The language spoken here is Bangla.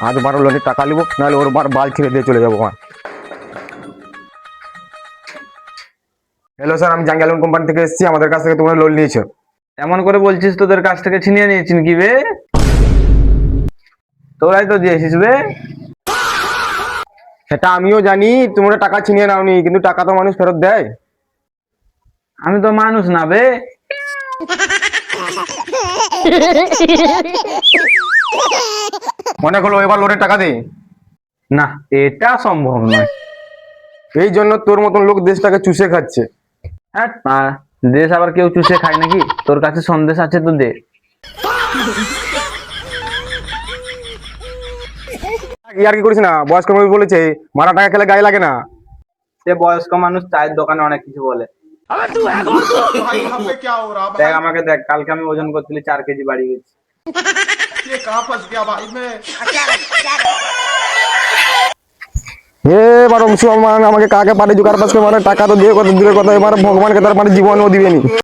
আজ বারো লোনের টাকা নিবো, নাহলে ওর বাল ছেড়ে দিয়ে চলে যাবো আমার। হ্যালো স্যার, আমি জাঙ্গিয়া লোন কোম্পানি থেকে এসেছি। আমাদের কাছ থেকে তোমরা লোন নিয়েছো। এমন করে বলছিস তোদের কাছ থেকে ছিনিয়ে নিয়েছিস কি বে? তোরাই তো দিয়েছিস বে। সেটা আমিও জানি, তোমরা টাকা ছিনিয়ে নাওনি, কিন্তু টাকা তো মানুষ ফেরত দেয়। আমি তো মানুষ না বে। মনে করলো এবার লোনের টাকা দে। না, এটা সম্ভব নয়। এই জন্য তোর মতন লোক দেশটাকে চুষে খাচ্ছে। হ্যাঁ, দেশ আবার কেউ চুষে খায় নাকি? তোর কাছে সন্দেশ আছে তো দে। ইয়ার কি করিস না, বয়স্ক মানুষ বলেছে মারা টাকা খেলে গায়ে লাগে না। সে বয়স্ক মানুষ চায়ের দোকানে অনেক কিছু বলে। भाई यहाँ पे क्या हो रहा দেখ भाई? আমাকে দেখ, কালকে আমি ওজন করছিলি 4 কেজি বাড়ি গেছি। ये कहाँ फंस गया भाई मैं? হে মারো মুসলমান, আমাকে কাকে পাঠিয়েছো, কার পাশে মানে টাকা তো দিয়ে কত দূরের কথা, এবার ভগবানকে তার মানে জীবনও দিবেনি।